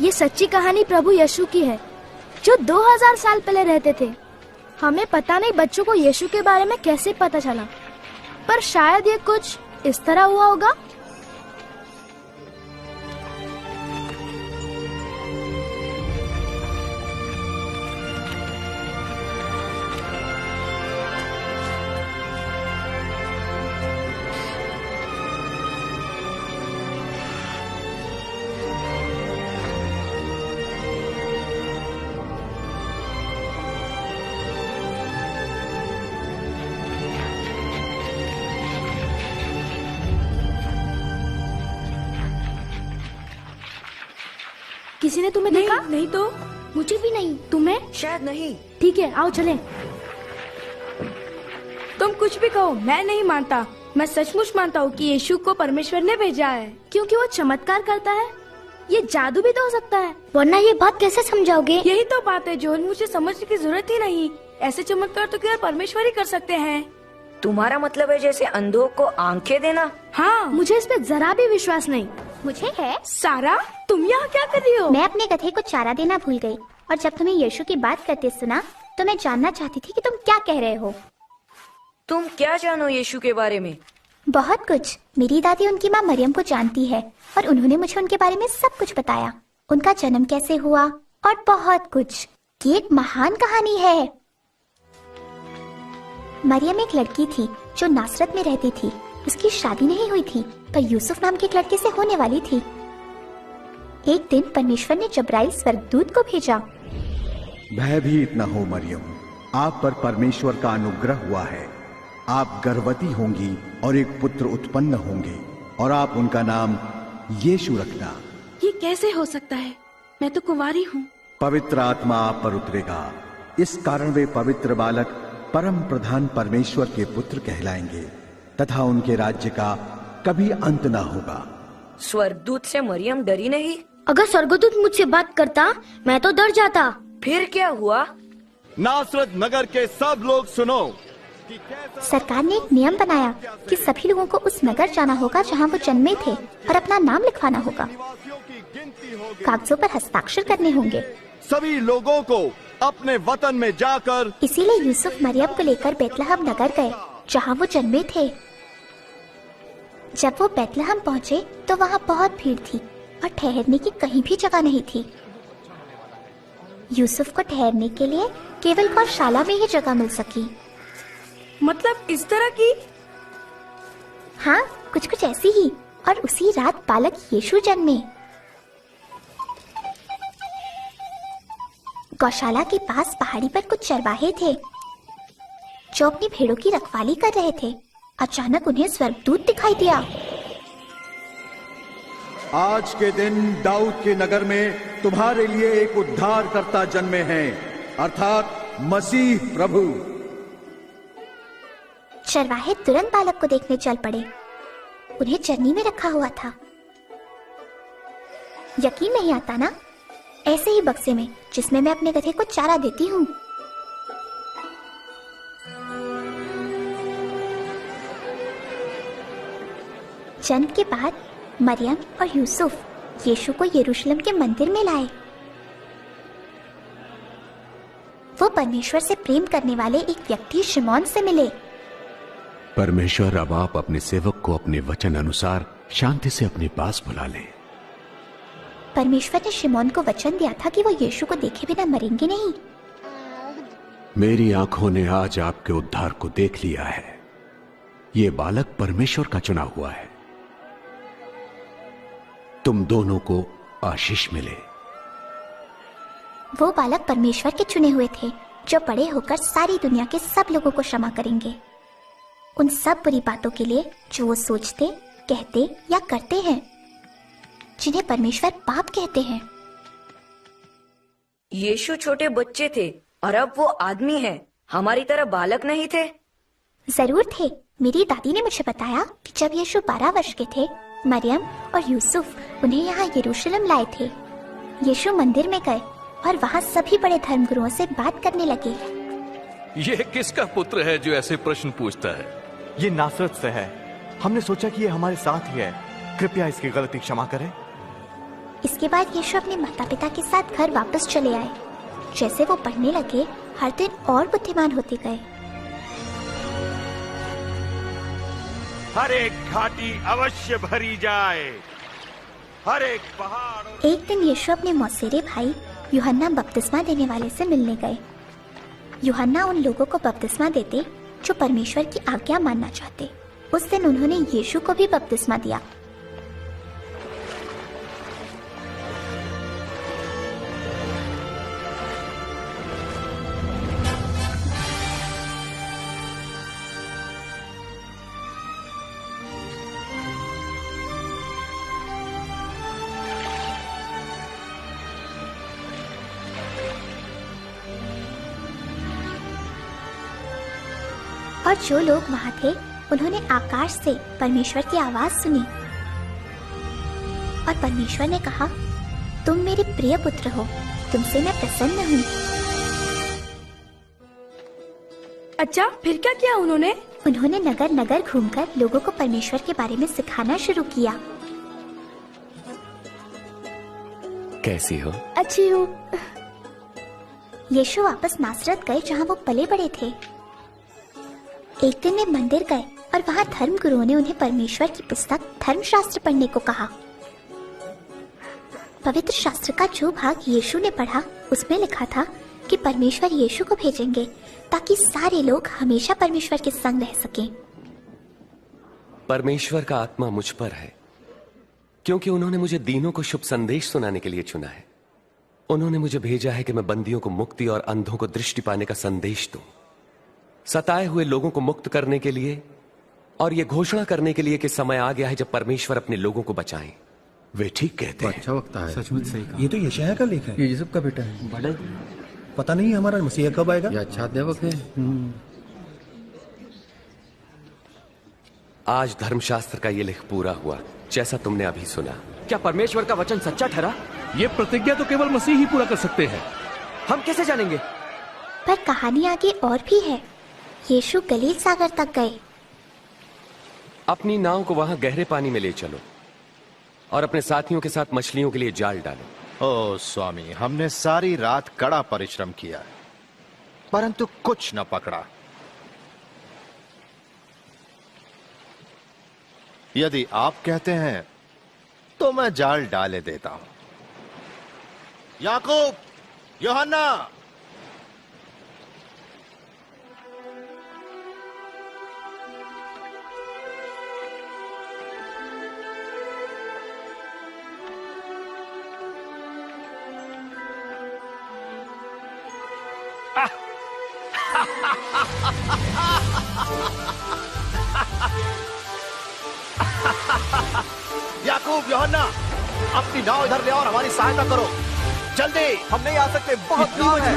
ये सच्ची कहानी प्रभु यीशु की है, जो 2000 साल पहले रहते थे। हमें पता नहीं बच्चों को यीशु के बारे में कैसे पता चला, पर शायद ये कुछ इस तरह हुआ होगा। किसी ने तुम्हें देखा? नहीं तो। मुझे भी नहीं। तुम्हें? शायद नहीं। ठीक है, आओ चलें। तुम कुछ भी कहो, मैं नहीं मानता। मैं सचमुच मानता हूँ कि यीशु को परमेश्वर ने भेजा है, क्योंकि वो चमत्कार करता है। ये जादू भी तो हो सकता है, वरना ये बात कैसे समझाओगे? यही तो बात है जो मुझे समझने की जरूरत ही नहीं। ऐसे चमत्कार तो केवल परमेश्वर ही कर सकते हैं। तुम्हारा मतलब है जैसे अंधों को आंखें देना? हाँ। मुझे इस पे जरा भी विश्वास नहीं। मुझे है। सारा, तुम यहाँ क्या कर रही हो? मैं अपने गधे को चारा देना भूल गई, और जब तुम्हें यीशु की बात करते सुना तो मैं जानना चाहती थी कि तुम क्या कह रहे हो। तुम क्या जानो यीशु के बारे में? बहुत कुछ। मेरी दादी उनकी माँ मरियम को जानती है, और उन्होंने मुझे उनके बारे में सब कुछ बताया। उनका जन्म कैसे हुआ और बहुत कुछ। ये एक महान कहानी है। मरियम एक लड़की थी जो नासरत में रहती थी। उसकी शादी नहीं हुई थी, पर यूसुफ नाम के एक लड़के से होने वाली थी। एक दिन परमेश्वर ने जब्राइल स्वर्गदूत को भेजा। भयभीत न हो मरियम, आप पर परमेश्वर का अनुग्रह हुआ है। आप गर्भवती होंगी और एक पुत्र उत्पन्न होंगे, और आप उनका नाम यीशु रखना। ये कैसे हो सकता है? मैं तो कुंवारी हूँ। पवित्र आत्मा आप पर उतरेगा, इस कारण वे पवित्र बालक परम प्रधान परमेश्वर के पुत्र कहलाएंगे, तथा उनके राज्य का कभी अंत ना होगा। स्वर्गदूत से मरियम डरी नहीं? अगर स्वर्गदूत मुझसे बात करता मैं तो डर जाता। फिर क्या हुआ? नासरत नगर के सब लोग सुनो। सरकार ने एक नियम बनाया कि सभी लोगों को उस नगर जाना होगा जहां वो जन्मे थे, और अपना नाम लिखवाना होगा। कागजों पर हस्ताक्षर करने होंगे। सभी लोगों को अपने वतन में जाकर। इसीलिए यूसुफ मरियम को लेकर बेतलहम नगर गए जहां वो जन्मे थे। जब वो बेतलहम पहुँचे तो वहाँ बहुत भीड़ थी और ठहरने की कहीं भी जगह नहीं थी। यूसुफ को ठहरने के लिए केवल गौशाला में ही जगह मिल सकी। मतलब इस तरह की? हाँ, कुछ कुछ ऐसी ही। और उसी रात बालक यीशु जन्मे। गौशाला के पास पहाड़ी पर कुछ चरवाहे थे जो अपनी भेड़ों की रखवाली कर रहे थे। अचानक उन्हें स्वर्गदूत दिखाई दिया। आज के दिन दाऊद के नगर में तुम्हारे लिए एक उद्धारकर्ता जन्मे हैं, अर्थात मसीह प्रभु। चरवाहे तुरंत बालक को देखने चल पड़े। उन्हें चरनी में रखा हुआ था। यकीन नहीं आता ना? ऐसे ही बक्से में जिसमें मैं अपने गधे को चारा देती हूँ। जन्म के बाद मरियम और यूसुफ यीशु को यरूशलेम के मंदिर में लाए। वो परमेश्वर से प्रेम करने वाले एक व्यक्ति शिमोन से मिले। परमेश्वर, अब आप अपने सेवक को अपने वचन अनुसार शांति से अपने पास बुला लें। परमेश्वर ने शिमोन को वचन दिया था कि वो यीशु को देखे बिना मरेंगे नहीं। मेरी आंखों ने आज आपके उद्धार को देख लिया है। ये बालक परमेश्वर का चुना हुआ है। तुम दोनों को आशीष मिले। वो बालक परमेश्वर के चुने हुए थे जो बड़े होकर सारी दुनिया के सब लोगों को क्षमा करेंगे, उन सब बुरी बातों के लिए जो वो सोचते, कहते या करते हैं, जिन्हें परमेश्वर पाप कहते हैं। यीशु छोटे बच्चे थे और अब वो आदमी है। हमारी तरह बालक नहीं थे। जरूर थे। मेरी दादी ने मुझे बताया कि जब यीशु 12 वर्ष के थे, मरियम और यूसुफ उन्हें यहाँ यरूशलेम लाए थे। यीशु मंदिर में गए और वहाँ सभी बड़े धर्मगुरुओं से बात करने लगे। ये किसका पुत्र है जो ऐसे प्रश्न पूछता है? ये नासरत से है। हमने सोचा कि ये हमारे साथ ही है। कृपया इसकी गलती क्षमा करें। इसके बाद यीशु अपने माता पिता के साथ घर वापस चले आए। जैसे वो पढ़ने लगे, हर दिन और बुद्धिमान होते गए। हर एक घाटी अवश्य भरी जाए, हर एक पहाड़। एक दिन यीशु अपने मौसेरे भाई यूहन्ना बपतिस्मा देने वाले से मिलने गए। यूहन्ना उन लोगों को बपतिस्मा देते जो परमेश्वर की आज्ञा मानना चाहते। उस दिन उन्होंने यीशु को भी बपतिस्मा दिया। और जो लोग वहाँ थे उन्होंने आकाश से परमेश्वर की आवाज सुनी और परमेश्वर ने कहा, तुम मेरे प्रिय पुत्र हो, तुमसे मैं प्रसन्न हूँ। अच्छा, फिर क्या किया उन्होंने? उन्होंने नगर नगर घूमकर लोगों को परमेश्वर के बारे में सिखाना शुरू किया। कैसी हो? अच्छी हूँ। यीशु वापस नासरत गए जहाँ वो पले बड़े थे। एक दिन वे मंदिर गए और वहाँ धर्म गुरुओं ने उन्हें परमेश्वर की पुस्तक धर्मशास्त्र पढ़ने को कहा। पवित्र शास्त्र का जो भाग यीशु ने पढ़ा उसमें लिखा था कि परमेश्वर यीशु को भेजेंगे ताकि सारे लोग हमेशा परमेश्वर के संग रह सकें। परमेश्वर का आत्मा मुझ पर है क्योंकि उन्होंने मुझे दीनों को शुभ संदेश सुनाने के लिए चुना है। उन्होंने मुझे भेजा है कि मैं बंदियों को मुक्ति और अंधों को दृष्टि पाने का संदेश दूं, सताए हुए लोगों को मुक्त करने के लिए और ये घोषणा करने के लिए कि समय आ गया है जब परमेश्वर अपने लोगों को बचाएं। वे ठीक कहते हैं। अच्छा वक्त है। सचमुच सही कहा। ये तो यशायाह का लेख है। ये यूसुफ का बेटा है। बड़ा पता नहीं हमारा मसीहा कब आएगा। ये अच्छा अध्यापक है। आज धर्मशास्त्र का ये लेख पूरा हुआ जैसा तुमने अभी सुना। क्या परमेश्वर का वचन सच्चा ठहरा? ये प्रतिज्ञा तो केवल मसीह ही पूरा कर सकते हैं। हम कैसे जानेंगे? पर कहानी आगे और भी है। यीशु गलील सागर तक गए। अपनी नाव को वहां गहरे पानी में ले चलो और अपने साथियों के साथ मछलियों के लिए जाल डालो। ओ स्वामी, हमने सारी रात कड़ा परिश्रम किया परंतु कुछ न पकड़ा। यदि आप कहते हैं तो मैं जाल डाले देता हूं। याकूब, यूहन्ना, याकूब, यूहन्ना, अपनी नाव इधर ले और हमारी सहायता करो जल्दी। हम नहीं आ सकते, बहुत काम है।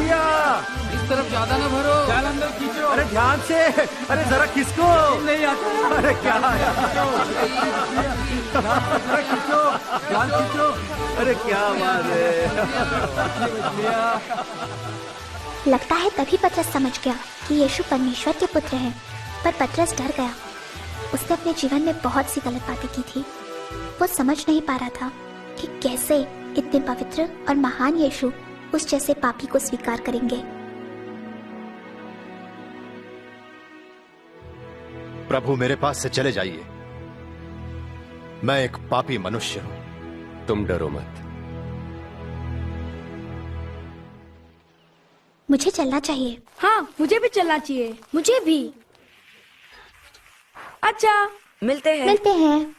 इस तरफ ज्यादा ना भरो, जाल अंदर खींचो। अरे ध्यान से, अरे जरा किसको नहीं आता। अरे क्या खींचो, जाल खींचो। अरे क्या बात है। लगता है तभी पतरस समझ गया कि यीशु परमेश्वर के पुत्र हैं। पर पतरस डर गया। उसने अपने जीवन में बहुत सी गलत बातें की थी। वो समझ नहीं पा रहा था कि कैसे इतने पवित्र और महान यीशु उस जैसे पापी को स्वीकार करेंगे। प्रभु, मेरे पास से चले जाइए, मैं एक पापी मनुष्य हूं। तुम डरो मत। मुझे चलना चाहिए। हाँ, मुझे भी चलना चाहिए। मुझे भी। अच्छा, मिलते हैं। मिलते हैं।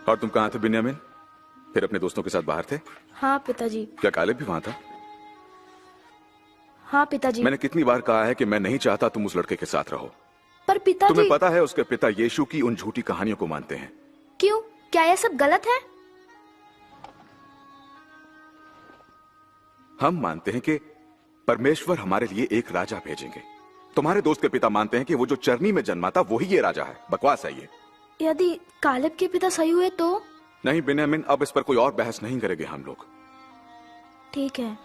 और तुम कहाँ थे बिन्यामीन? फिर अपने दोस्तों के साथ बाहर थे? हाँ पिताजी। क्या कालेब भी वहाँ था? हाँ पिताजी। मैंने कितनी बार कहा है कि मैं नहीं चाहता तुम उस लड़के के साथ रहो। पर पिताजी, तुम्हें पता है उसके पिता यीशु की उन झूठी कहानियों को मानते हैं। क्यों? क्या यह सब गलत है? हम मानते हैं कि परमेश्वर हमारे लिए एक राजा भेजेंगे। तुम्हारे दोस्त के पिता मानते हैं कि वो जो चरनी में जन्मा था वही ये राजा है। बकवास है ये। यदि कालेब के पिता सही हुए तो? नहीं बिन्यामीन, अब इस पर कोई और बहस नहीं करेंगे हम लोग। ठीक है।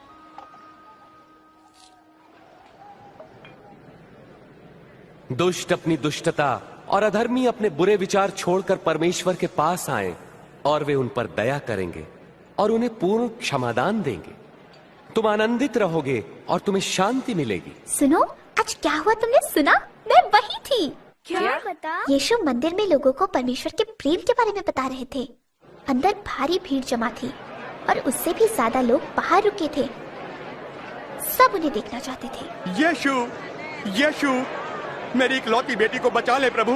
दुष्ट अपनी दुष्टता और अधर्मी अपने बुरे विचार छोड़कर परमेश्वर के पास आए और वे उन पर दया करेंगे और उन्हें पूर्ण क्षमादान देंगे। तुम आनंदित रहोगे और तुम्हें शांति मिलेगी। सुनो, आज क्या हुआ तुमने सुना? मैं वही थी। क्या बता? यीशु मंदिर में लोगों को परमेश्वर के प्रेम के बारे में बता रहे थे। अंदर भारी भीड़ जमा थी और उससे भी ज्यादा लोग बाहर रुके थे। सब उन्हें देखना चाहते थे। यीशु, यीशु, मेरी इकलौती बेटी को बचा ले प्रभु,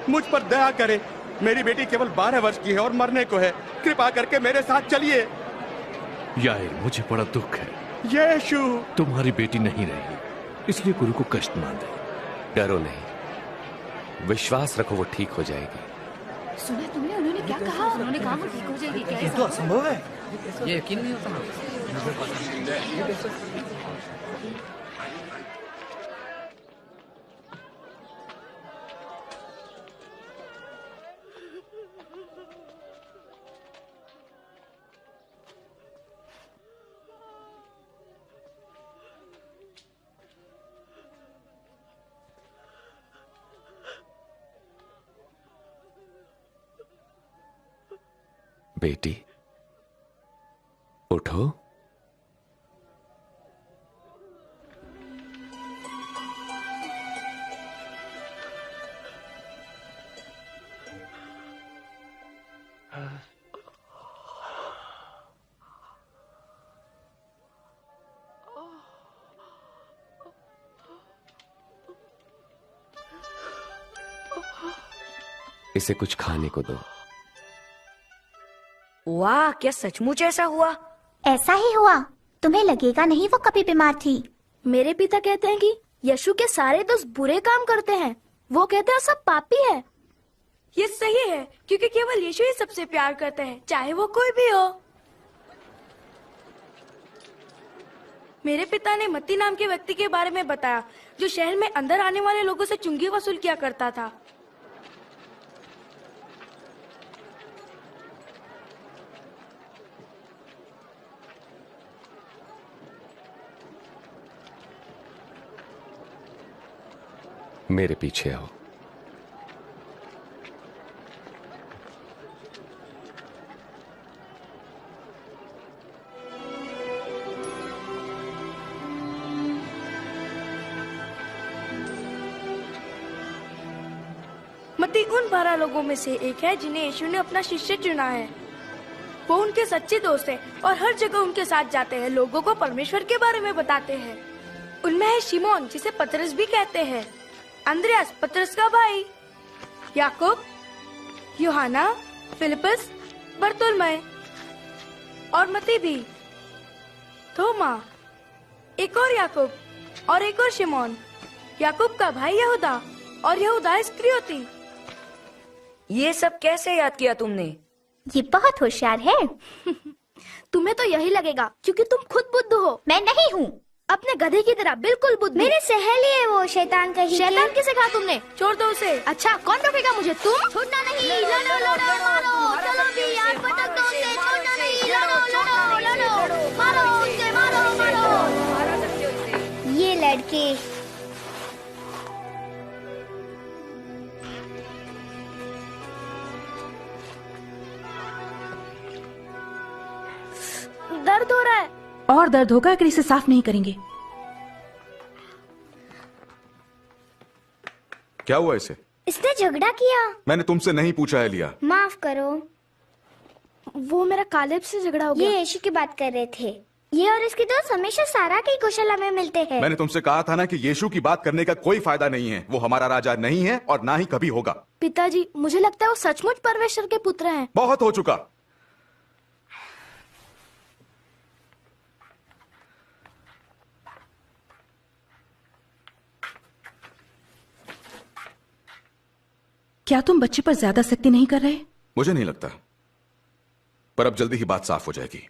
मुझ पर दया करे। मेरी बेटी केवल 12 वर्ष की है और मरने को है। कृपा करके मेरे साथ चलिए। यार, मुझे बड़ा दुख है। यीशु, तुम्हारी बेटी नहीं रही, इसलिए गुरु को कष्ट ना दे। डरो नहीं, विश्वास रखो, वो ठीक हो जाएगी। सुना तुमने उन्होंने क्या कहा? उन्होंने कहा वो ठीक हो जाएगी। क्या ये तो असंभव है। ये यकीन नहीं होता। बेटी, उठो। इसे कुछ खाने को दो। वाह, क्या सचमुच ऐसा हुआ? ऐसा ही हुआ। तुम्हें लगेगा नहीं वो कभी बीमार थी। मेरे पिता कहते हैं कि यीशु के सारे दोस्त बुरे काम करते हैं। वो कहते हैं सब पापी है। ये सही है, क्योंकि केवल यीशु ही सबसे प्यार करते हैं, चाहे वो कोई भी हो। मेरे पिता ने मत्ती नाम के व्यक्ति के बारे में बताया, जो शहर में अंदर आने वाले लोगों से चुंगी वसूल किया करता था। मेरे पीछे आओ। मत्ती उन 12 लोगों में से एक है जिन्हें यीशु ने अपना शिष्य चुना है। वो उनके सच्चे दोस्त हैं और हर जगह उनके साथ जाते हैं, लोगों को परमेश्वर के बारे में बताते हैं। उनमें है शिमोन, जिसे पतरस भी कहते हैं, अंद्रयास पतरस का भाई, याकूब, यूहन्ना, फिलिपस, बरतुल्मै और मत्ती भी, थोमा, एक और याकूब और एक और शिमोन, याकूब का भाई यहूदा और यहूदा इस्करियोती। ये सब कैसे याद किया तुमने? ये बहुत होशियार है। तुम्हें तो यही लगेगा क्योंकि तुम खुद बुद्धू हो। मैं नहीं हूँ। अपने गधे की तरह बिल्कुल बुद्धू। मेरे सहेली है वो, शैतान कहीं की। शैतान किसे कहा तुमने? छोड़ दो उसे। अच्छा, कौन रोकेगा मुझे? तुम? छोड़ना नहीं। लड़ो लड़ो मारो, चलो भी यार, पटक दो उसे। छोड़ना नहीं। लड़ो लड़ो लड़ो, मारो उसे, मारो मारो। ये लड़के दर्द हो रहा है। और दर्द होगा अगर इसे साफ नहीं करेंगे। क्या हुआ इसे? इसने झगड़ा किया। मैंने तुमसे नहीं पूछा एलिया। माफ करो। वो मेरा कालेब से झगड़ा हो गया। ये यीशु की बात कर रहे थे। ये और इसके दोस्त हमेशा सारा की गौशाला में मिलते हैं। मैंने तुमसे कहा था ना कि यीशु की बात करने का कोई फायदा नहीं है। वो हमारा राजा नहीं है और ना ही कभी होगा। पिताजी, मुझे लगता है वो सचमुच परमेश्वर के पुत्र हैं। बहुत हो चुका। क्या तुम बच्चे पर ज्यादा सख्ती नहीं कर रहे? मुझे नहीं लगता, पर अब जल्दी ही बात साफ हो जाएगी।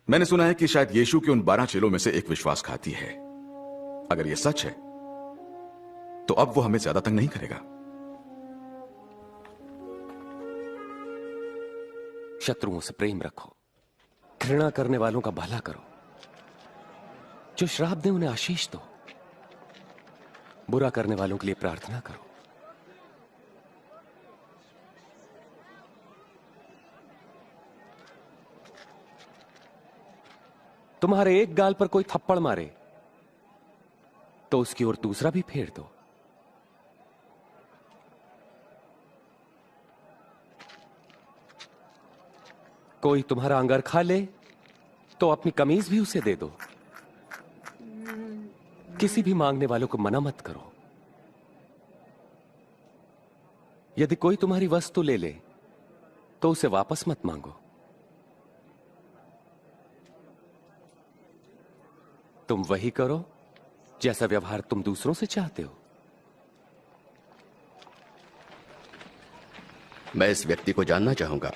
मैंने सुना है कि शायद यीशु के उन 12 चेलों में से एक विश्वासघाती है। अगर यह सच है तो अब वो हमें ज्यादा तंग नहीं करेगा। शत्रुओं से प्रेम रखो, घृणा करने वालों का भला करो, जो श्राप दे उन्हें आशीष दो, बुरा करने वालों के लिए प्रार्थना करो। तुम्हारे एक गाल पर कोई थप्पड़ मारे तो उसकी ओर दूसरा भी फेर दो। कोई तुम्हारा अंगर खा ले तो अपनी कमीज भी उसे दे दो। किसी भी मांगने वालों को मना मत करो। यदि कोई तुम्हारी वस्तु ले ले तो उसे वापस मत मांगो। तुम वही करो जैसा व्यवहार तुम दूसरों से चाहते हो। मैं इस व्यक्ति को जानना चाहूंगा।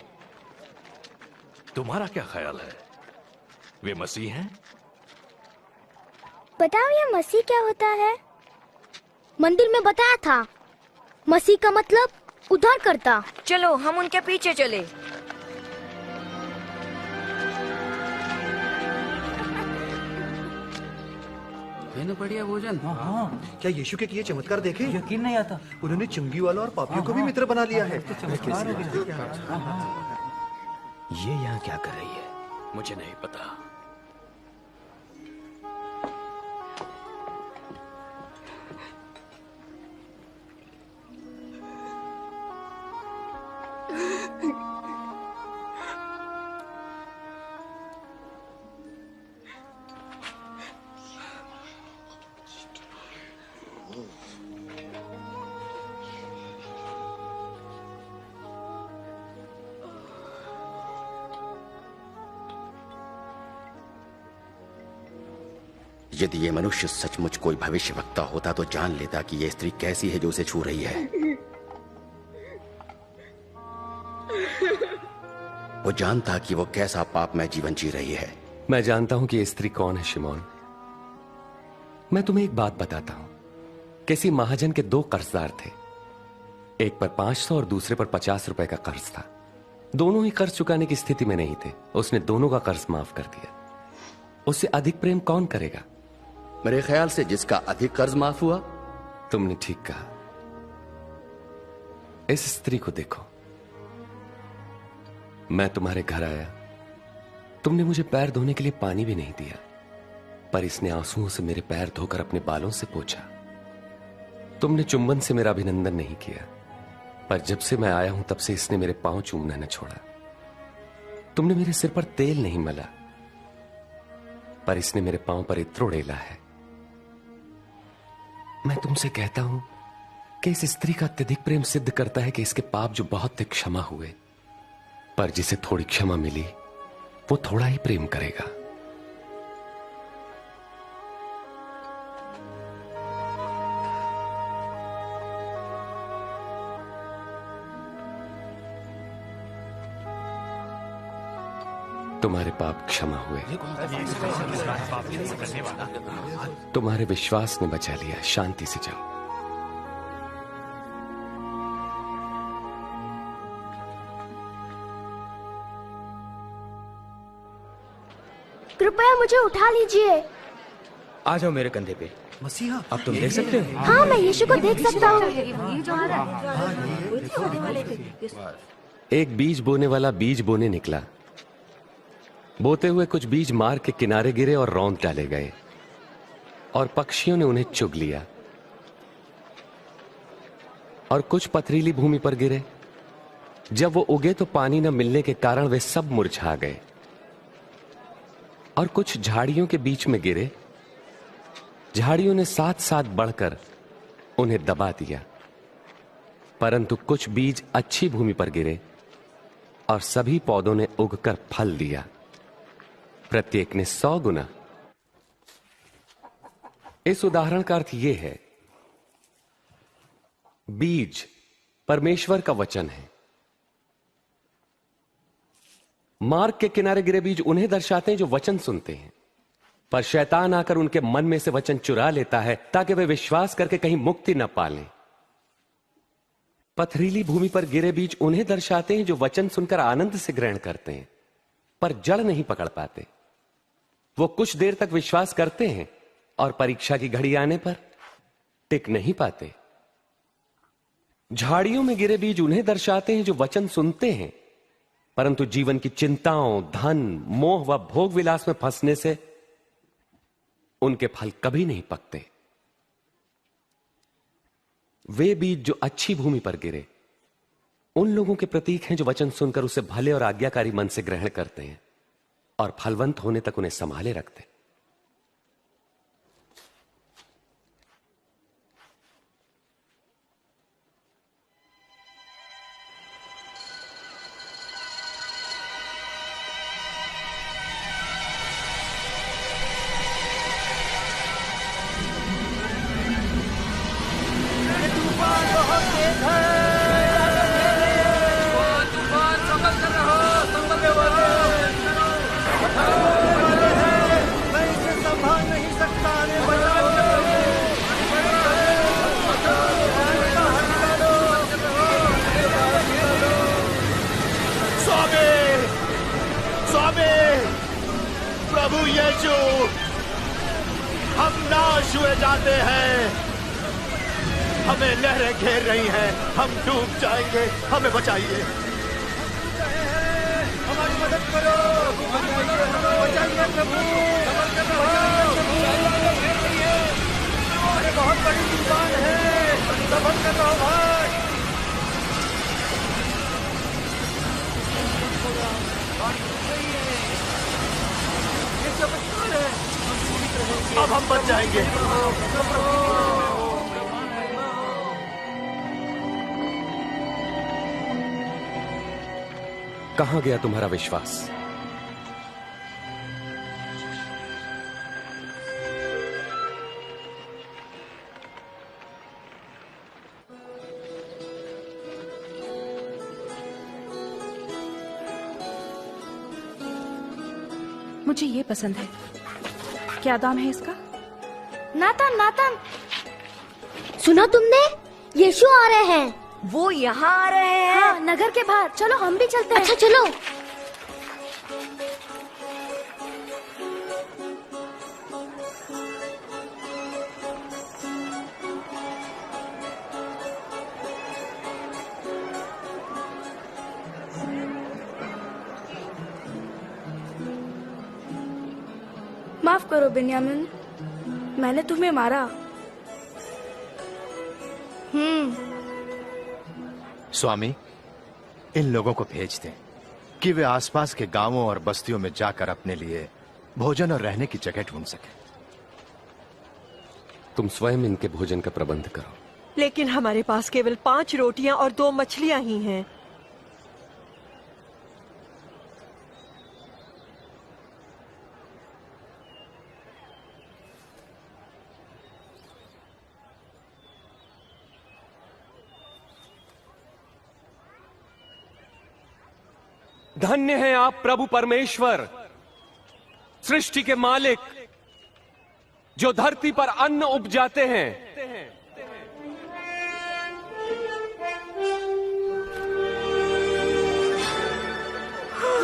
तुम्हारा क्या ख्याल है, वे मसीह हैं? बताओ ये मसीह क्या होता है? मंदिर में बताया था, मसीह का मतलब उद्धार करता। चलो हम उनके पीछे चले। बढ़िया भोजन। हाँ, क्या यीशु के किए चमत्कार देखे? यकीन नहीं आता। उन्होंने चुंगी वालों और पापियों को भी मित्र बना लिया है। ये यहाँ क्या कर रही है? मुझे नहीं पता। यदि ये मनुष्य सचमुच कोई भविष्यवक्ता होता तो जान लेता कि यह स्त्री कैसी है जो उसे छू रही है। वो जानता कि वो कैसा पापमय जीवन जी रही है। मैं जानता हूं कि ये स्त्री कौन है शिमोन। मैं तुम्हें एक बात बताता हूं। किसी महाजन के 2 कर्जदार थे। एक पर 500 और दूसरे पर 50 रुपए का कर्ज था। दोनों ही कर्ज चुकाने की स्थिति में नहीं थे। उसने दोनों का कर्ज माफ कर दिया। उससे अधिक प्रेम कौन करेगा? मेरे ख्याल से जिसका अधिक कर्ज माफ हुआ। तुमने ठीक कहा। इस स्त्री को देखो। मैं तुम्हारे घर आया, तुमने मुझे पैर धोने के लिए पानी भी नहीं दिया, पर इसने आंसुओं से मेरे पैर धोकर अपने बालों से पोंछा। तुमने चुंबन से मेरा अभिनंदन नहीं किया, पर जब से मैं आया हूं तब से इसने मेरे पांव चूमना न छोड़ा। तुमने मेरे सिर पर तेल नहीं मला, पर इसने मेरे पांव पर इत्र उड़ेला है। मैं तुमसे कहता हूं कि इस स्त्री का अत्यधिक प्रेम सिद्ध करता है कि इसके पाप जो बहुत थे क्षमा हुए, पर जिसे थोड़ी क्षमा मिली वो थोड़ा ही प्रेम करेगा। तुम्हारे पाप क्षमा हुए। तुम्हारे विश्वास ने बचा लिया। शांति से जाओ। कृपया मुझे उठा लीजिए। आ जाओ मेरे कंधे पे। मसीहा, अब तुम देख सकते हो? हाँ, मैं यीशु को देख सकता हूँ। एक बीज बोने वाला बीज बोने निकला। बोते हुए कुछ बीज मार्ग के किनारे गिरे और रौंद डाले गए, और पक्षियों ने उन्हें चुग लिया। और कुछ पथरीली भूमि पर गिरे। जब वो उगे तो पानी न मिलने के कारण वे सब मुरझा गए। और कुछ झाड़ियों के बीच में गिरे। झाड़ियों ने साथ साथ बढ़कर उन्हें दबा दिया। परंतु कुछ बीज अच्छी भूमि पर गिरे और सभी पौधों ने उगकर फल दिया, प्रत्येक ने 100 गुना। इस उदाहरण का अर्थ यह है, बीज परमेश्वर का वचन है। मार्ग के किनारे गिरे बीज उन्हें दर्शाते हैं जो वचन सुनते हैं, पर शैतान आकर उनके मन में से वचन चुरा लेता है ताकि वे विश्वास करके कहीं मुक्ति न पालें। पथरीली भूमि पर गिरे बीज उन्हें दर्शाते हैं जो वचन सुनकर आनंद से ग्रहण करते हैं, पर जड़ नहीं पकड़ पाते। वो कुछ देर तक विश्वास करते हैं और परीक्षा की घड़ी आने पर टिक नहीं पाते। झाड़ियों में गिरे बीज उन्हें दर्शाते हैं जो वचन सुनते हैं, परंतु जीवन की चिंताओं, धन, मोह व भोग विलास में फंसने से उनके फल कभी नहीं पकते। वे बीज जो अच्छी भूमि पर गिरे उन लोगों के प्रतीक हैं जो वचन सुनकर उसे भले और आज्ञाकारी मन से ग्रहण करते हैं और फलवंत होने तक उन्हें संभाले रखते हैं। प्रभु यीशु, हम नाश हुए जाते हैं, हमें लहरें घेर रही हैं, हम डूब जाएंगे, हमें बचाइए, हमारी मदद करो, बचाइए प्रभु, अरे बहुत बड़ी तूफान है, सफर कर रहा हूं भाई। अब हम बच जाएंगे। कहां गया तुम्हारा विश्वास? मुझे ये पसंद है। क्या दाम है इसका? नाथन, नाथन, सुना तुमने? यीशु आ रहे हैं। वो यहाँ आ रहे हैं। हाँ, नगर के बाहर। चलो हम भी चलते हैं। अच्छा चलो। माफ करो बेन्यामिन, मैंने तुम्हें मारा। स्वामी, इन लोगों को भेज दें कि वे आसपास के गांवों और बस्तियों में जाकर अपने लिए भोजन और रहने की जगह ढूंढ सकें। तुम स्वयं इनके भोजन का प्रबंध करो। लेकिन हमारे पास केवल 5 रोटियां और 2 मछलियां ही हैं। धन्य हैं आप प्रभु परमेश्वर, सृष्टि के मालिक, जो धरती पर अन्न उपजाते हैं।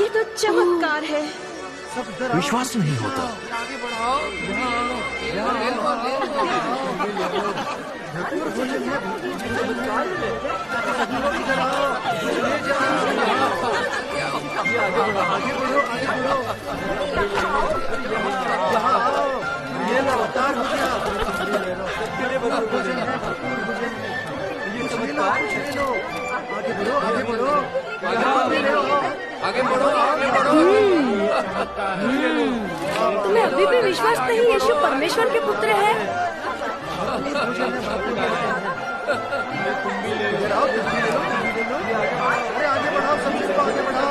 ये तो चमत्कार है। विश्वास नहीं होता। ये लगातार हो गया। आगे बढ़ो, आगे बढ़ो, आगे बढ़ो, आगे बढ़ो। तुम्हें अभी भी विश्वास नहीं यीशु परमेश्वर के पुत्र है? अरे आगे बढ़ाओ, सब चीज को आगे बढ़ाओ।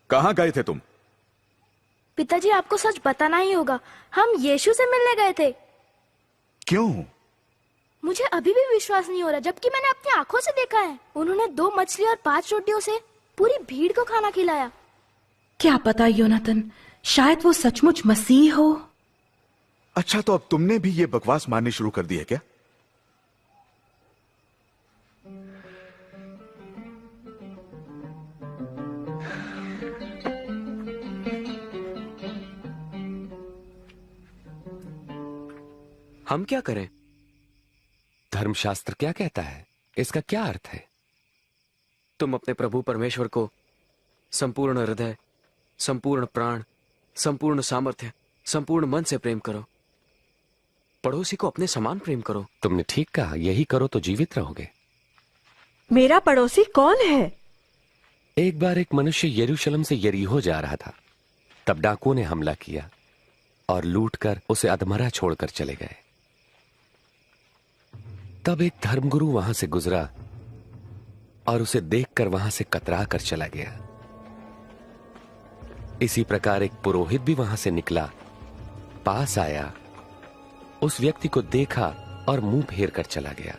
कहां गए थे तुम? पिताजी, आपको सच बताना ही होगा, हम यीशु से मिलने गए थे। क्यों? मुझे अभी भी विश्वास नहीं हो रहा, जबकि मैंने अपनी आंखों से देखा है। उन्होंने 2 मछली और 5 रोटियों से पूरी भीड़ को खाना खिलाया। क्या पता योनाथन, शायद वो सचमुच मसीह हो। अच्छा, तो अब तुमने भी ये बकवास मारनी शुरू कर दी है क्या? हम क्या करें? धर्मशास्त्र क्या कहता है? इसका क्या अर्थ है? तुम अपने प्रभु परमेश्वर को संपूर्ण हृदय, संपूर्ण प्राण, संपूर्ण सामर्थ्य, संपूर्ण मन से प्रेम करो। पड़ोसी को अपने समान प्रेम करो। तुमने ठीक कहा, यही करो तो जीवित रहोगे। मेरा पड़ोसी कौन है? एक बार एक मनुष्य यरूशलेम से यरीहो जा रहा था। तब डाकुओं ने हमला किया और लूटकर उसे अधमरा छोड़कर चले गए। तब एक धर्मगुरु वहां से गुजरा और उसे देखकर वहां से कतरा कर चला गया। इसी प्रकार एक पुरोहित भी वहां से निकला, पास आया, उस व्यक्ति को देखा और मुंह फेर कर चला गया।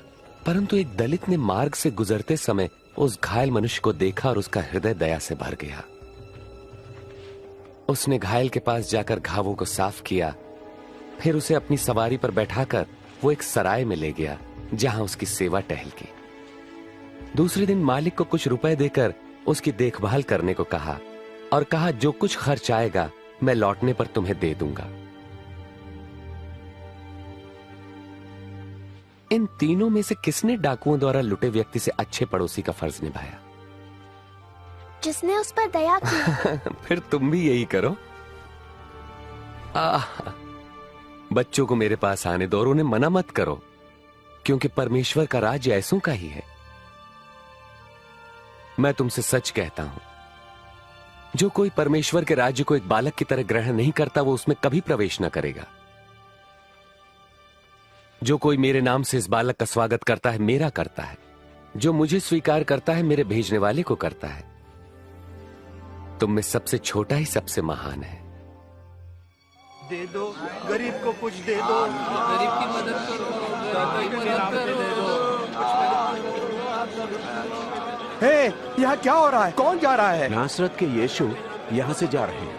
परंतु एक दलित ने मार्ग से गुजरते समय उस घायल मनुष्य को देखा और उसका हृदय दया से भर गया। उसने घायल के पास जाकर घावों को साफ किया, फिर उसे अपनी सवारी पर बैठाकर वो एक सराय में ले गया जहां उसकी सेवा टहल की। दूसरे दिन मालिक को कुछ रुपए देकर उसकी देखभाल करने को कहा और कहा, जो कुछ खर्च आएगा मैं लौटने पर तुम्हें दे दूंगा। इन तीनों में से किसने डाकुओं द्वारा लुटे व्यक्ति से अच्छे पड़ोसी का फर्ज निभाया? जिसने उस पर दया की। फिर तुम भी यही करो। बच्चों को मेरे पास आने दो और उन्हें मना मत करो, क्योंकि परमेश्वर का राज्य ऐसों का ही है। मैं तुमसे सच कहता हूं, जो कोई परमेश्वर के राज्य को एक बालक की तरह ग्रहण नहीं करता, वो उसमें कभी प्रवेश न करेगा। जो कोई मेरे नाम से इस बालक का स्वागत करता है, मेरा करता है। जो मुझे स्वीकार करता है, मेरे भेजने वाले को करता है। तुम में सबसे छोटा ही सबसे महान है। दे दो, गरीब को कुछ दे दो, गरीब की मदद करो। हे, यहाँ क्या हो रहा है? कौन जा रहा है? नासरत के यीशु यहाँ से जा रहे हैं।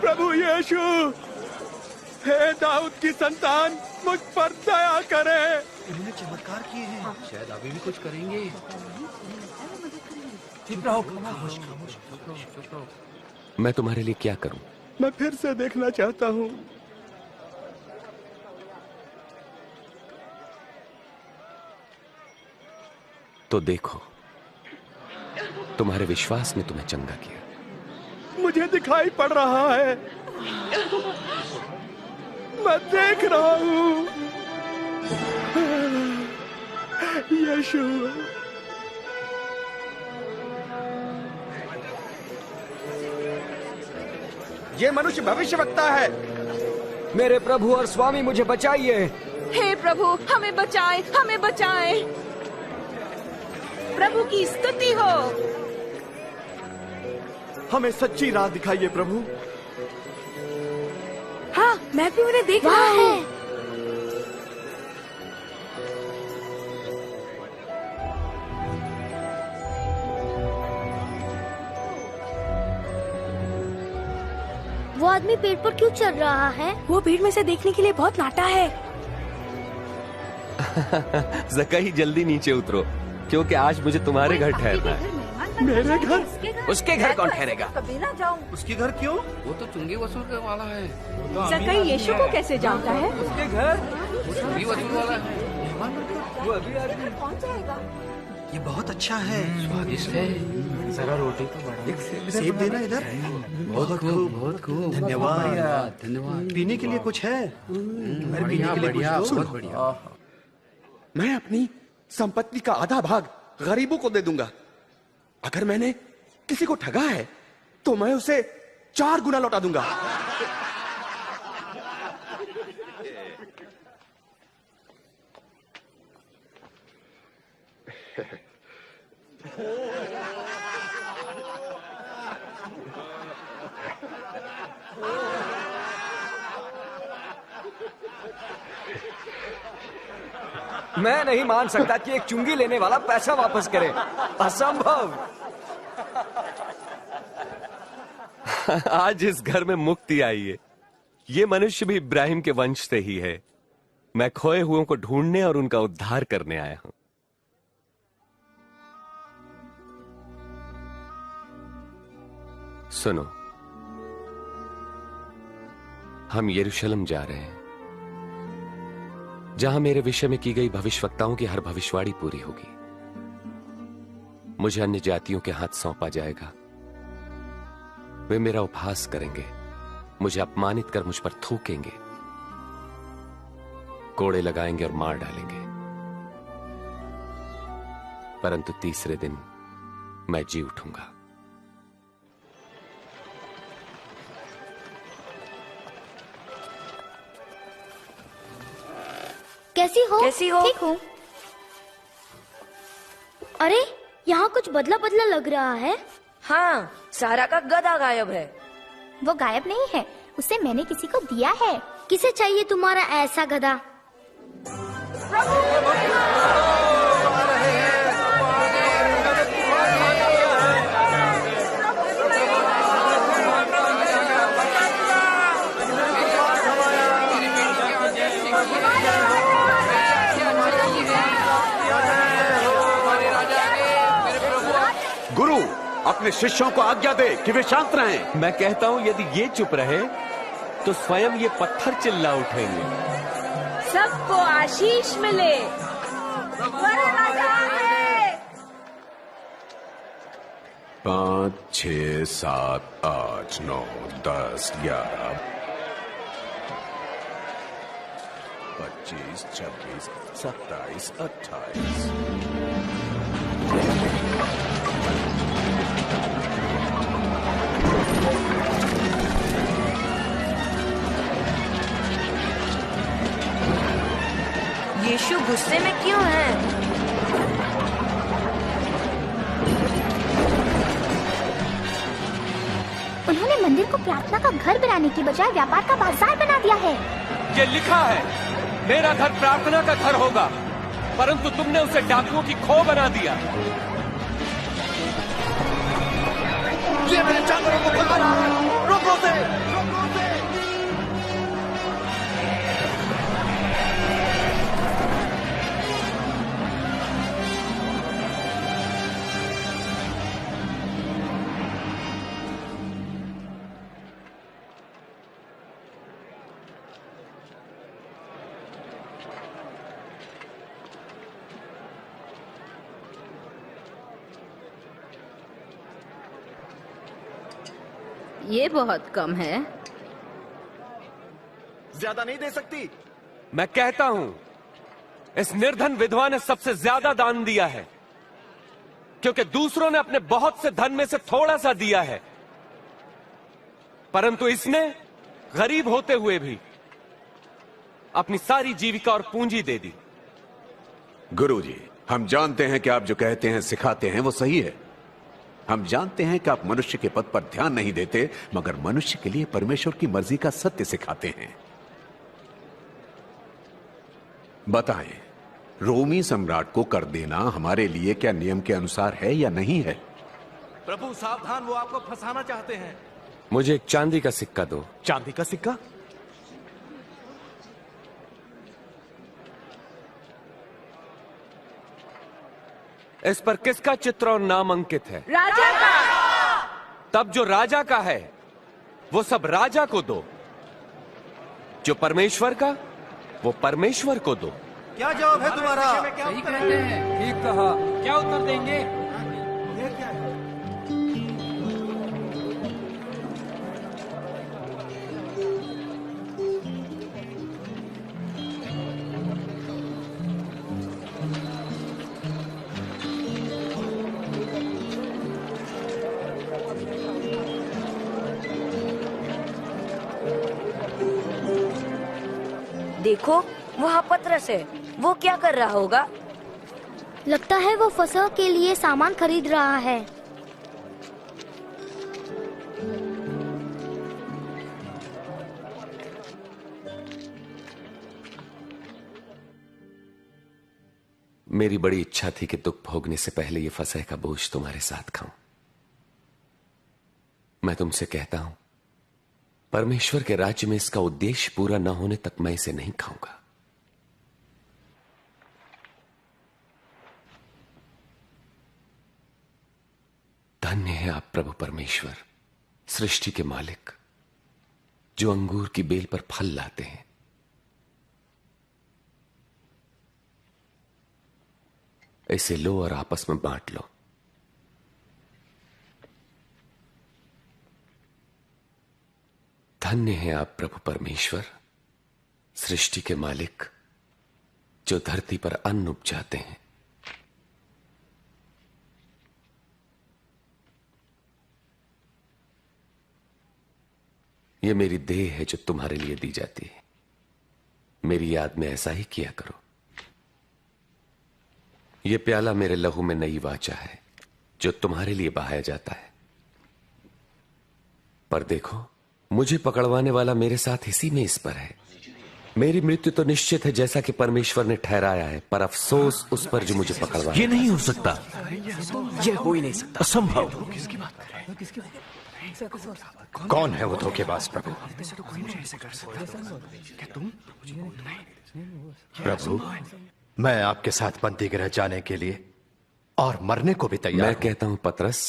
प्रभु यीशु, हे दाऊद की संतान, मुझ पर दया करे। इन्होंने चमत्कार किए हैं, शायद अभी भी कुछ करेंगे। मैं तुम्हारे लिए क्या करूं? मैं फिर से देखना चाहता हूं। तो देखो, तुम्हारे विश्वास ने तुम्हें चंगा किया। मुझे दिखाई पड़ रहा है, मैं देख रहा हूं। यीशु, ये मनुष्य भविष्यवक्ता है। मेरे प्रभु और स्वामी, मुझे बचाइए। हे प्रभु, हमें बचाएं, हमें बचाएं। प्रभु की स्तुति हो। हमें सच्ची राह दिखाइए प्रभु। हाँ, मैं भी उन्हें देख रहा हूँ। वो आदमी पेड़ पर क्यों चढ़ रहा है? वो भीड़ में से देखने के लिए बहुत नाटा है। ज़कई, जल्दी नीचे उतरो, क्योंकि आज मुझे तुम्हारे घर ठहरना है। मेरे घर? उसके घर कौन ठहरेगा? कभी ना जाऊं। उसके घर क्यों? वो तो चुंगी वसूल करने वाला है। ज़कई यीशु को कैसे जानता है? उसके घर चुंगी वसूल वाला है। वो अभी आदमी कौन जाएगा? ये बहुत अच्छा है, स्वादिष्ट है। जरा रोटी तो बड़ा। सेब देना इधर। बहुत खूब, बहुत खूब। धन्यवाद, धन्यवाद। पीने के लिए कुछ है? बढ़िया, बढ़िया, बहुत बढ़िया। मैं अपनी संपत्ति का आधा भाग गरीबों को दे दूंगा। अगर मैंने किसी को ठगा है, तो मैं उसे 4 गुना लौटा दूंगा। मैं नहीं मान सकता कि एक चुंगी लेने वाला पैसा वापस करे। असंभव। आज इस घर में मुक्ति आई है। ये मनुष्य भी इब्राहिम के वंश से ही है। मैं खोए हुओं को ढूंढने और उनका उद्धार करने आया हूं। सुनो, हम यरूशलेम जा रहे हैं, जहां मेरे विषय में की गई भविष्यवक्ताओं की हर भविष्यवाणी पूरी होगी। मुझे अन्य जातियों के हाथ सौंपा जाएगा। वे मेरा उपहास करेंगे, मुझे अपमानित कर मुझ पर थूकेंगे, कोड़े लगाएंगे और मार डालेंगे, परंतु तीसरे दिन मैं जी उठूंगा। कैसी हो? कैसी हो? ठीक हूँ। अरे यहाँ कुछ बदला बदला लग रहा है। हाँ, सारा का गधा गायब है। वो गायब नहीं है, उसे मैंने किसी को दिया है। किसे चाहिए तुम्हारा ऐसा गधा? गुरु, अपने शिष्यों को आज्ञा दे कि वे शांत रहें। मैं कहता हूं, यदि ये चुप रहे तो स्वयं ये पत्थर चिल्ला उठेंगे। सबको आशीष मिले। बड़ा राजा है। 5, 6, 7, 8, 9, 10, 11, 25, 26, 27, 28। यीशु गुस्से में क्यों है? उन्होंने मंदिर को प्रार्थना का घर बनाने की बजाय व्यापार का बाजार बना दिया है। ये लिखा है, मेरा घर प्रार्थना का घर होगा, परंतु तुमने उसे डाकुओं की खो बना दिया। ये मेरे जानवरों को भगा रहा है। रोको उसे, रोको उसे। ये बहुत कम है। ज्यादा नहीं दे सकती। मैं कहता हूं, इस निर्धन विधवा ने सबसे ज्यादा दान दिया है, क्योंकि दूसरों ने अपने बहुत से धन में से थोड़ा सा दिया है, परंतु इसने गरीब होते हुए भी अपनी सारी जीविका और पूंजी दे दी। गुरुजी, हम जानते हैं कि आप जो कहते हैं सिखाते हैं वो सही है। हम जानते हैं कि आप मनुष्य के पद पर ध्यान नहीं देते, मगर मनुष्य के लिए परमेश्वर की मर्जी का सत्य सिखाते हैं। बताएं, रोमी सम्राट को कर देना हमारे लिए क्या नियम के अनुसार है या नहीं है? प्रभु सावधान, वो आपको फंसाना चाहते हैं। मुझे एक चांदी का सिक्का दो। चांदी का सिक्का? इस पर किसका चित्र और नाम अंकित है? राजा का। तब जो राजा का है वो सब राजा को दो, जो परमेश्वर का वो परमेश्वर को दो। क्या जवाब है तुम्हारा? सही कहते हैं, ठीक कहा। क्या उत्तर देंगे? देखो, वहाँ पतरस है। वो क्या कर रहा होगा? लगता है वो फसह के लिए सामान खरीद रहा है। मेरी बड़ी इच्छा थी कि दुख भोगने से पहले ये फसह का बोझ तुम्हारे साथ खाऊं, मैं तुमसे कहता हूं, परमेश्वर के राज्य में इसका उद्देश्य पूरा न होने तक मैं इसे नहीं खाऊंगा। धन्य है आप प्रभु परमेश्वर, सृष्टि के मालिक, जो अंगूर की बेल पर फल लाते हैं। इसे लो और आपस में बांट लो। धन्य है आप प्रभु परमेश्वर, सृष्टि के मालिक, जो धरती पर अन्न उपजाते हैं। यह मेरी देह है जो तुम्हारे लिए दी जाती है। मेरी याद में ऐसा ही किया करो। यह प्याला मेरे लहू में नई वाचा है जो तुम्हारे लिए बहाया जाता है। पर देखो, मुझे पकड़वाने वाला मेरे साथ इसी में इस पर है। मेरी मृत्यु तो निश्चित है जैसा कि परमेश्वर ने ठहराया है, पर अफसोस उस पर जो मुझे पकड़वाया। ये नहीं हो सकता, यह हो ही नहीं सकता, असंभव। कौन है वो धोखेबाज प्रभु? प्रभु, मैं आपके साथ बंदी गृह जाने के लिए और मरने को भी तैयार मैं कहता हूं पतरस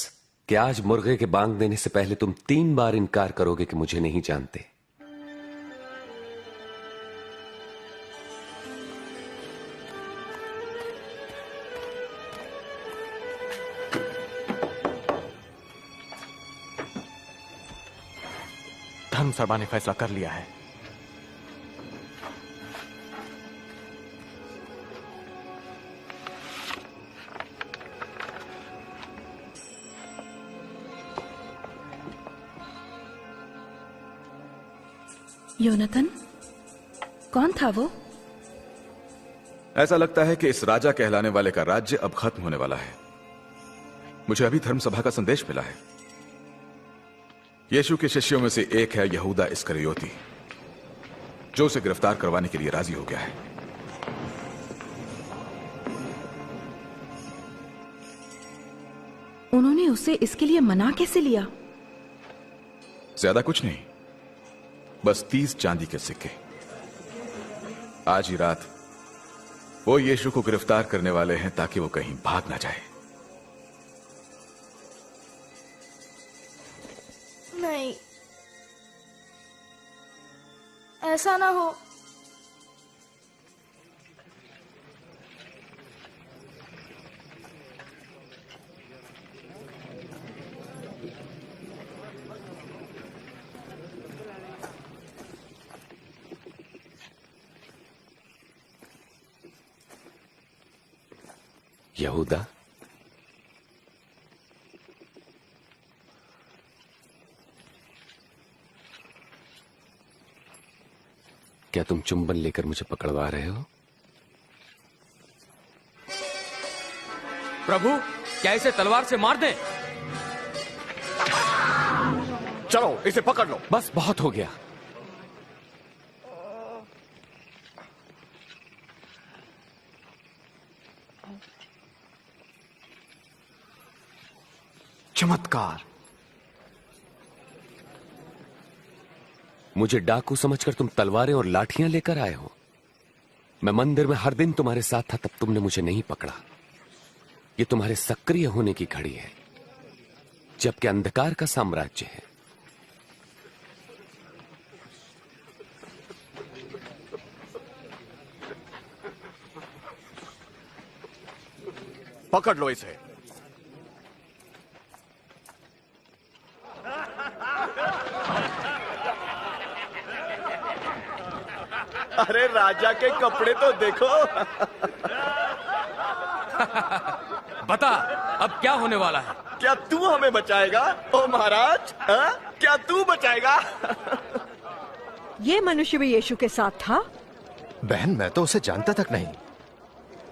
कि आज मुर्गे के बांग देने से पहले तुम 3 बार इनकार करोगे कि मुझे नहीं जानते। धर्मसभा ने फैसला कर लिया है। योनाथन, कौन था वो? ऐसा लगता है कि इस राजा कहलाने वाले का राज्य अब खत्म होने वाला है। मुझे अभी धर्मसभा का संदेश मिला है। यीशु के शिष्यों में से एक है यहूदा इस्करियोती, जो उसे गिरफ्तार करवाने के लिए राजी हो गया है। उन्होंने उसे इसके लिए मना कैसे लिया? ज्यादा कुछ नहीं, बस 30 चांदी के सिक्के। आज ही रात वो यीशु को गिरफ्तार करने वाले हैं ताकि वो कहीं भाग ना जाए। नहीं, ऐसा ना हो। यहूदा, क्या तुम चुंबन लेकर मुझे पकड़वा रहे हो? प्रभु, क्या इसे तलवार से मार दें? चलो इसे पकड़ लो। बस बहुत हो गया। चमत्कार। मुझे डाकू समझकर तुम तलवारें और लाठियां लेकर आए हो। मैं मंदिर में हर दिन तुम्हारे साथ था, तब तुमने मुझे नहीं पकड़ा। ये तुम्हारे सक्रिय होने की घड़ी है, जबकि अंधकार का साम्राज्य है। पकड़ लो इसे। अरे राजा के कपड़े तो देखो। बता, अब क्या होने वाला है? क्या तू हमें बचाएगा ओ महाराज? क्या तू बचाएगा? ये मनुष्य भी यीशु के साथ था? बहन, मैं तो उसे जानता तक नहीं।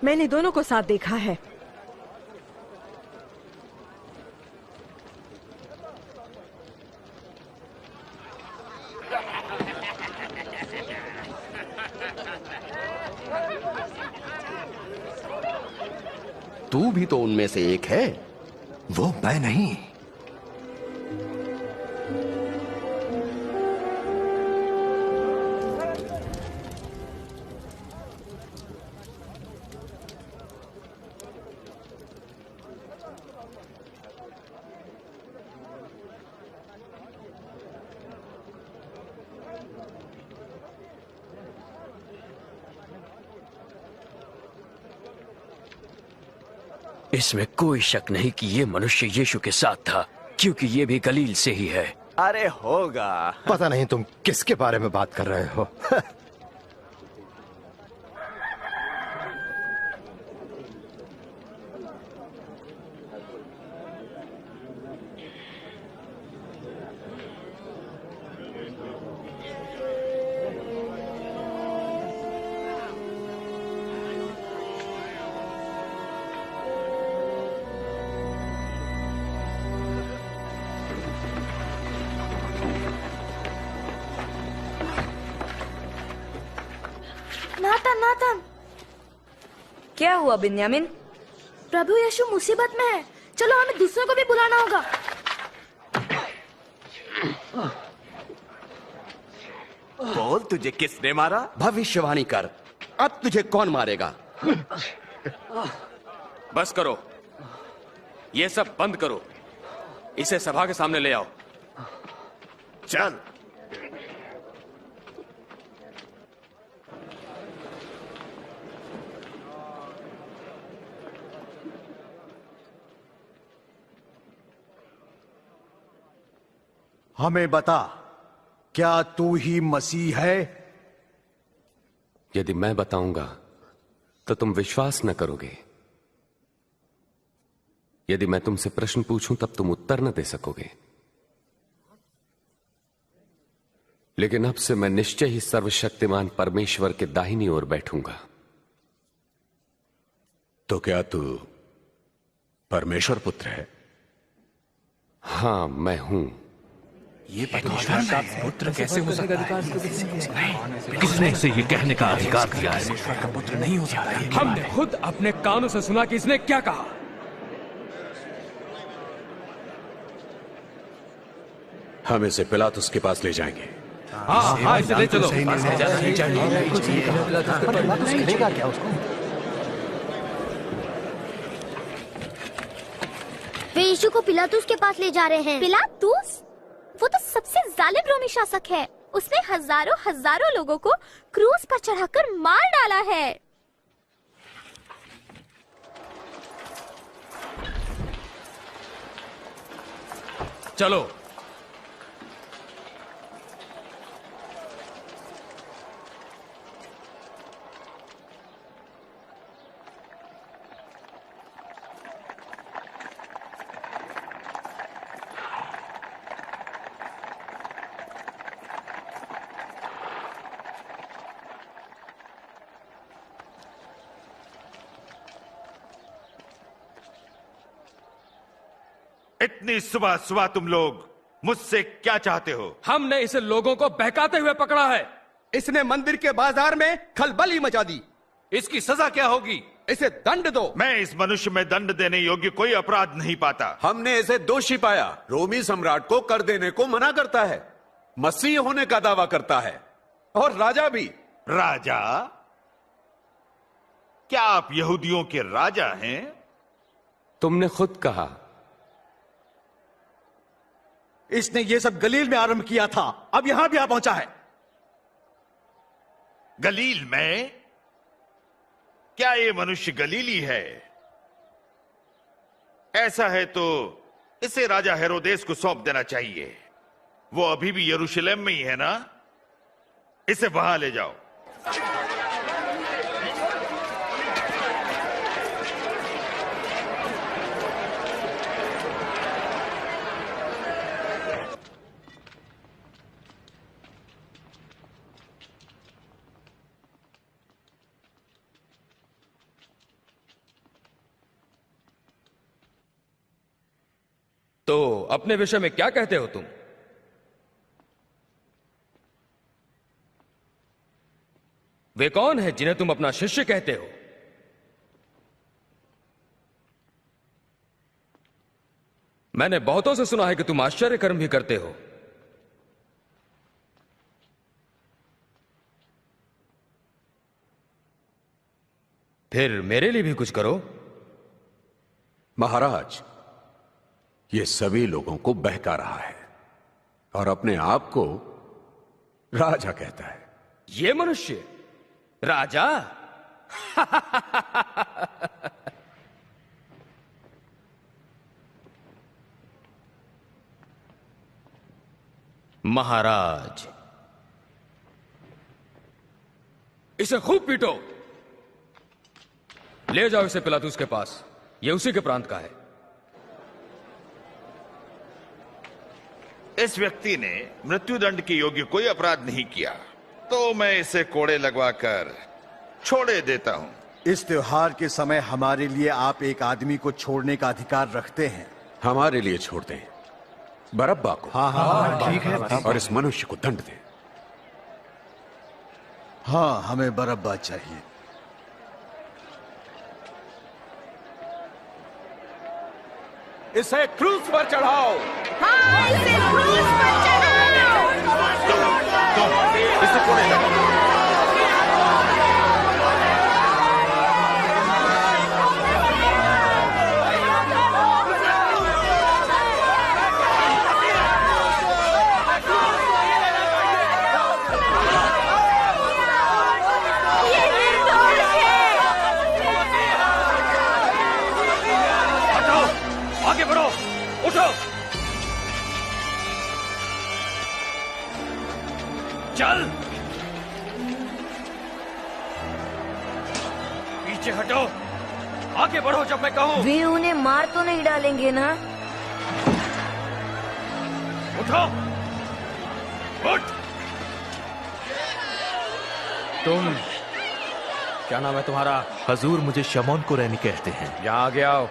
मैंने दोनों को साथ देखा है। तू भी तो उनमें से एक है। वो मैं नहीं। इसमें कोई शक नहीं कि ये मनुष्य यीशु के साथ था, क्योंकि ये भी गलील से ही है। अरे होगा। पता नहीं तुम किसके बारे में बात कर रहे हो। नाथन, क्या हुआ बिन्यामिन? प्रभु यीशु मुसीबत में है। चलो हमें दूसरों को भी बुलाना होगा। बोल, तुझे किसने मारा? भविष्यवाणी कर, अब तुझे कौन मारेगा? बस करो, ये सब बंद करो। इसे सभा के सामने ले आओ। चल। हमें बता, क्या तू ही मसीह है? यदि मैं बताऊंगा तो तुम विश्वास न करोगे। यदि मैं तुमसे प्रश्न पूछूं तब तुम उत्तर न दे सकोगे। लेकिन अब से मैं निश्चय ही सर्वशक्तिमान परमेश्वर के दाहिनी ओर बैठूंगा। तो क्या तू परमेश्वर पुत्र है? हां, मैं हूं। ये परमेश्वर का पुत्र कैसे हो सकता है? किसने इसे ये कहने का अधिकार दिया है? परमेश्वर का पुत्र नहीं हो सकता। हमने खुद अपने कानों से सुना कि इसने क्या कहा। हम इसे पिलातुस के पास ले जाएंगे। हाँ, इसे ले चलो। क्या उसको? वे यीशु को पिलातुस के पास ले जा रहे हैं। पिलातुस? वो तो सबसे जालिम रोमी शासक है। उसने हजारों लोगों को क्रूस पर चढ़ाकर मार डाला है। चलो। इतनी सुबह सुबह तुम लोग मुझसे क्या चाहते हो? हमने इसे लोगों को बहकाते हुए पकड़ा है। इसने मंदिर के बाजार में खलबली मचा दी। इसकी सजा क्या होगी? इसे दंड दो। मैं इस मनुष्य में दंड देने योग्य कोई अपराध नहीं पाता। हमने इसे दोषी पाया। रोमी सम्राट को कर देने को मना करता है, मसीह होने का दावा करता है, और राजा भी। राजा? क्या आप यहूदियों के राजा हैं? तुमने खुद कहा। इसने ये सब गलील में आरंभ किया था, अब यहां भी आ पहुंचा है। गलील में? क्या ये मनुष्य गलीली है? ऐसा है तो इसे राजा हेरोदेस को सौंप देना चाहिए। वो अभी भी यरूशलेम में ही है ना? इसे वहां ले जाओ। तो अपने विषय में क्या कहते हो तुम? वे कौन है जिन्हें तुम अपना शिष्य कहते हो? मैंने बहुतों से सुना है कि तुम आश्चर्य कर्म भी करते हो। फिर मेरे लिए भी कुछ करो। महाराज, ये सभी लोगों को बहका रहा है और अपने आप को राजा कहता है। ये मनुष्य राजा? महाराज, इसे खूब पीटो, ले जाओ इसे पिलातुस के पास, ये उसी के प्रांत का है। इस व्यक्ति ने मृत्युदंड के योग्य कोई अपराध नहीं किया, तो मैं इसे कोड़े लगवाकर छोड़े देता हूं। इस त्योहार के समय हमारे लिए आप एक आदमी को छोड़ने का अधिकार रखते हैं। हमारे लिए छोड़ दें बरअब्बा को। हाँ, ठीक है। और इस मनुष्य को दंड दें। हाँ, हमें बरअब्बा चाहिए। इसे क्रूस पर चढ़ाओ। हाँ, इसे क्रूस पर चढ़ाओ। इसे कोड़े लगाओ। आगे बढ़ो, उठो, चल, पीछे हटो, आगे बढ़ो जब मैं कहूं। वे उन्हें मार तो नहीं डालेंगे ना? उठो, उठ। तुम, क्या नाम है तुम्हारा? हजूर मुझे शमौन कुरैनी कहते हैं। यहाँ आगे आओ।